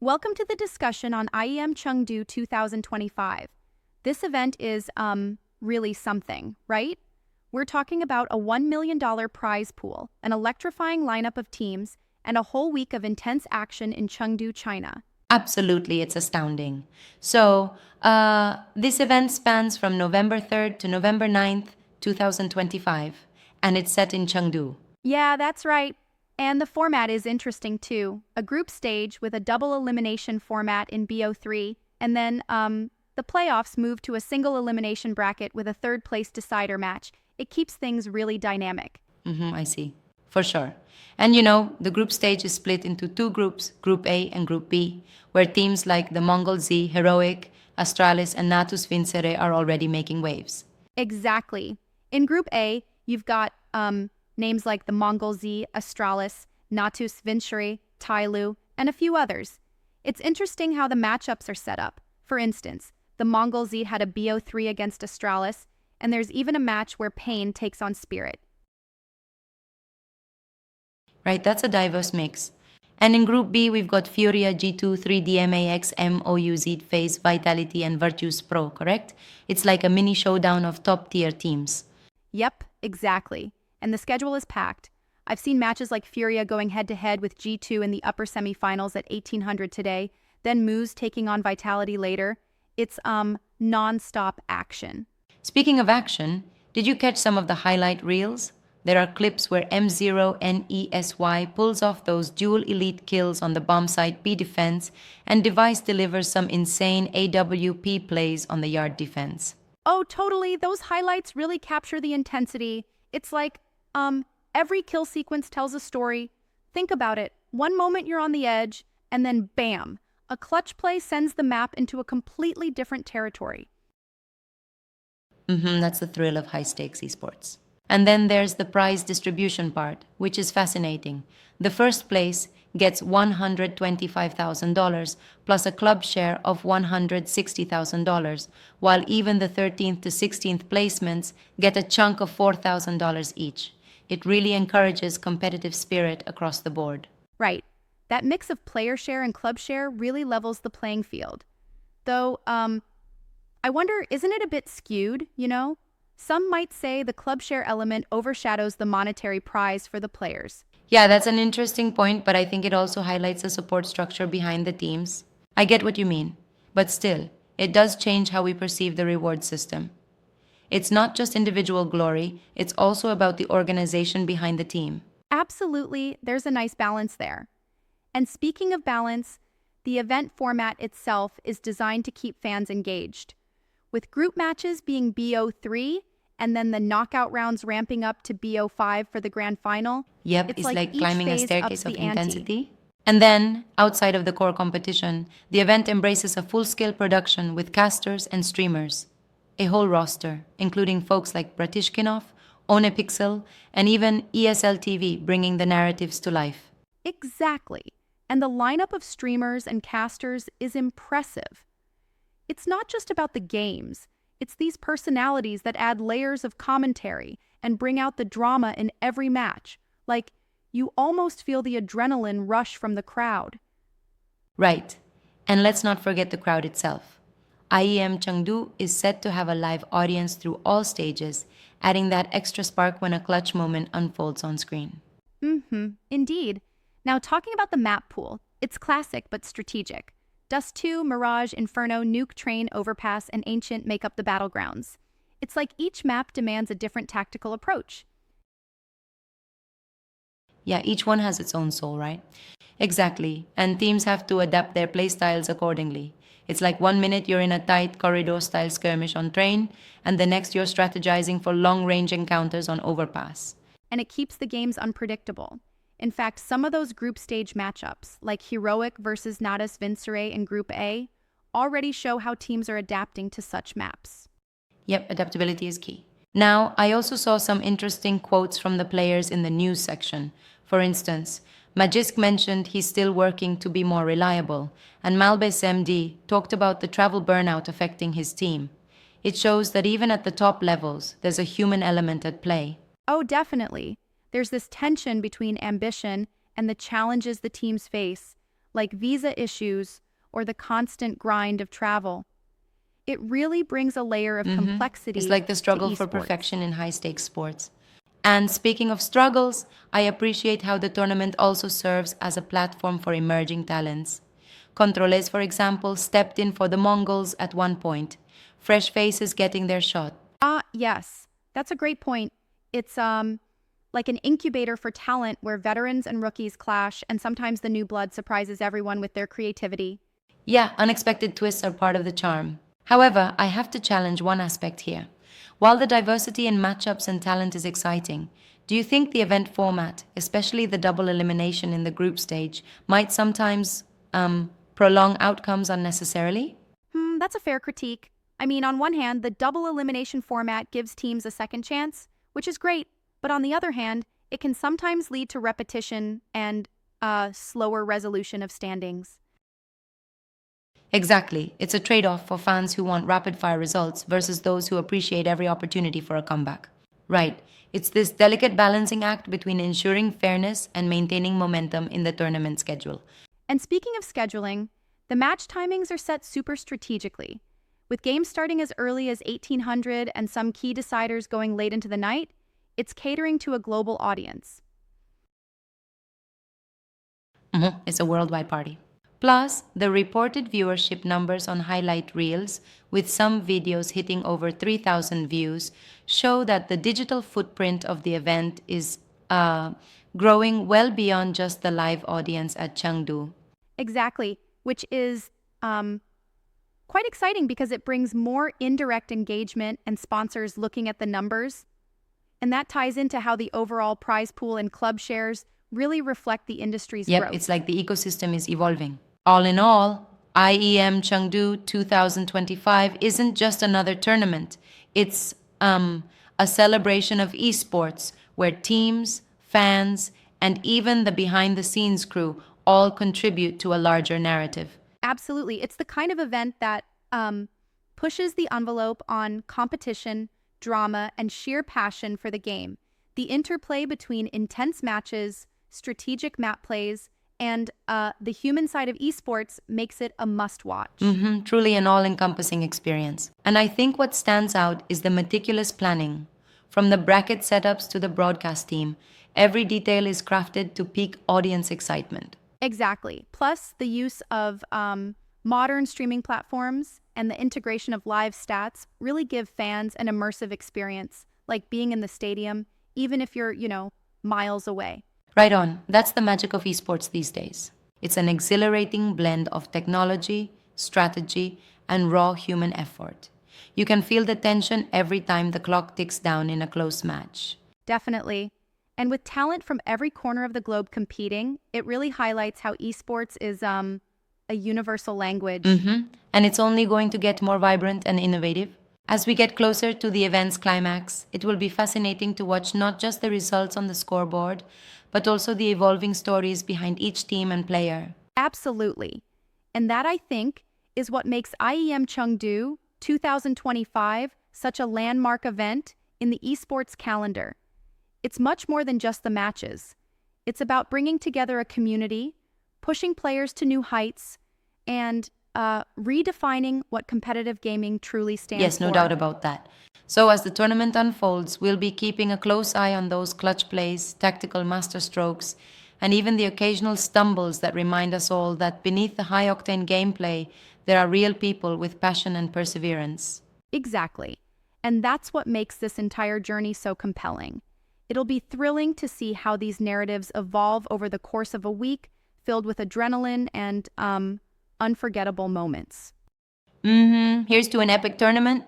Welcome to the discussion on IEM Chengdu 2025. This event is, really something, right? We're talking about a $1 million prize pool, an electrifying lineup of teams, and a whole week of intense action in Chengdu, China. Absolutely, it's astounding. This event spans from November 3rd to November 9th, 2025, and it's set in Chengdu. Yeah, that's right. And the format is interesting too. A group stage with a double elimination format in BO3, and then, the playoffs move to a single elimination bracket with a third place decider match. It keeps things really dynamic. I see. For sure. And you know, the group stage is split into two groups, Group A and Group B, where teams like the Mongol Z, Heroic, Astralis, and Natus Vincere are already making waves. Exactly. In Group A, you've got names like the Mongol Z, Astralis, Natus Vincere, Tyloo, and a few others. It's interesting how the matchups are set up. For instance, the Mongol Z had a BO3 against Astralis, and there's even a match where Pain takes on Spirit. Right, that's a diverse mix. And in Group B, we've got Furia, G2, 3DMAX, MOUZ, FaZe, Vitality, and Virtus Pro, correct? It's like a mini showdown of top tier teams. Yep, exactly. And the schedule is packed. I've seen matches like Furia going head-to-head with G2 in the upper semifinals at 1800 today, then Moose taking on Vitality later. It's, non-stop action. Speaking of action, did you catch some of the highlight reels? There are clips where M0NESY pulls off those dual elite kills on the bomb site B defense, and Device delivers some insane AWP plays on the yard defense. Oh, totally. Those highlights really capture the intensity. It's like, every kill sequence tells a story. Think about it. One moment you're on the edge, and then bam, a clutch play sends the map into a completely different territory. That's the thrill of high stakes esports. And then there's the prize distribution part, which is fascinating. The first place gets $125,000 plus a club share of $160,000, while even the 13th to 16th placements get a chunk of $4,000 each. It really encourages competitive spirit across the board. Right. That mix of player share and club share really levels the playing field. Though, I wonder, isn't it a bit skewed, you know? Some might say the club share element overshadows the monetary prize for the players. Yeah, that's an interesting point, but I think it also highlights the support structure behind the teams. I get what you mean, but still, it does change how we perceive the reward system. It's not just individual glory, it's also about the organization behind the team. Absolutely, there's a nice balance there. And speaking of balance, the event format itself is designed to keep fans engaged, with group matches being BO3 and then the knockout rounds ramping up to BO5 for the grand final. Yep, It's it's like like each climbing a phase staircase ups of the ante. intensity. And then, outside of the core competition, the event embraces a full scale production with casters and streamers. A whole roster, including folks like Bratishkinov, Onepixel, and even ESL TV bringing the narratives to life. Exactly. And the lineup of streamers and casters is impressive. It's not just about the games, it's these personalities that add layers of commentary and bring out the drama in every match. Like, you almost feel the adrenaline rush from the crowd. Right. And let's not forget the crowd itself. IEM Chengdu is set to have a live audience through all stages, adding that extra spark when a clutch moment unfolds on screen. Indeed. Now, talking about the map pool, it's classic but strategic. Dust 2, Mirage, Inferno, Nuke, Train, Overpass, and Ancient make up the battlegrounds. It's like each map demands a different tactical approach. Yeah, each one has its own soul, right? Exactly. And teams have to adapt their playstyles accordingly. It's like 1 minute you're in a tight corridor style skirmish on train, and the next you're strategizing for long range encounters on overpass. And it keeps the games unpredictable. In fact, some of those group stage matchups, like Heroic versus Natus Vincere in Group A, already show how teams are adapting to such maps. Yep, adaptability is key. Now, I also saw some interesting quotes from the players in the news section. For instance, Magisk mentioned he's still working to be more reliable, and Malbes MD talked about the travel burnout affecting his team. It shows that even at the top levels, there's a human element at play. Oh, definitely. There's this tension between ambition and the challenges the teams face, like visa issues or the constant grind of travel. It really brings a layer of complexity It's like the struggle to for esports. perfection in high stakes sports. And speaking of struggles, I appreciate how the tournament also serves as a platform for emerging talents. Controles, for example, stepped in for the Mongols at one point. Fresh faces getting their shot. Ah, yes, that's a great point. It's like an incubator for talent where veterans and rookies clash, and sometimes the new blood surprises everyone with their creativity. Yeah, unexpected twists are part of the charm. However, I have to challenge one aspect here. While the diversity in matchups and talent is exciting, do you think the event format, especially the double elimination in the group stage, might sometimes prolong outcomes unnecessarily? That's a fair critique. I mean, on one hand, the double elimination format gives teams a second chance, which is great, but on the other hand, it can sometimes lead to repetition and slower resolution of standings. Exactly. It's a trade off for fans who want rapid fire results versus those who appreciate every opportunity for a comeback. Right. It's this delicate balancing act between ensuring fairness and maintaining momentum in the tournament schedule. And speaking of scheduling, the match timings are set super strategically. With games starting as early as 1800 and some key deciders going late into the night, it's catering to a global audience. It's a worldwide party. Plus, the reported viewership numbers on highlight reels, with some videos hitting over 3,000 views, show that the digital footprint of the event is growing well beyond just the live audience at Chengdu. Exactly, which is quite exciting because it brings more indirect engagement and sponsors looking at the numbers. And that ties into how the overall prize pool and club shares really reflect the industry's Yep, growth. it's like the ecosystem is evolving. All in all, IEM Chengdu 2025 isn't just another tournament. It's a celebration of esports where teams, fans, and even the behind the scenes crew all contribute to a larger narrative. Absolutely. It's the kind of event that pushes the envelope on competition, drama, and sheer passion for the game. The interplay between intense matches, strategic map plays, and the human side of esports makes it a must-watch. Truly an all encompassing experience. And I think what stands out is the meticulous planning. From the bracket setups to the broadcast team, every detail is crafted to pique audience excitement. Exactly. Plus, the use of modern streaming platforms and the integration of live stats really give fans an immersive experience, like being in the stadium, even if you're, miles away. Right on. That's the magic of esports these days. It's an exhilarating blend of technology, strategy, and raw human effort. You can feel the tension every time the clock ticks down in a close match. Definitely. And with talent from every corner of the globe competing, it really highlights how esports is a universal language. And it's only going to get more vibrant and innovative. As we get closer to the event's climax, it will be fascinating to watch not just the results on the scoreboard, but also the evolving stories behind each team and player. Absolutely. And that, I think, is what makes IEM Chengdu 2025 such a landmark event in the esports calendar. It's much more than just the matches. It's about bringing together a community, pushing players to new heights, and redefining what competitive gaming truly stands for. Yes, no doubt about that. So, as the tournament unfolds, we'll be keeping a close eye on those clutch plays, tactical masterstrokes, and even the occasional stumbles that remind us all that beneath the high octane gameplay, there are real people with passion and perseverance. Exactly. And that's what makes this entire journey so compelling. It'll be thrilling to see how these narratives evolve over the course of a week filled with adrenaline and unforgettable moments. Here's to an epic tournament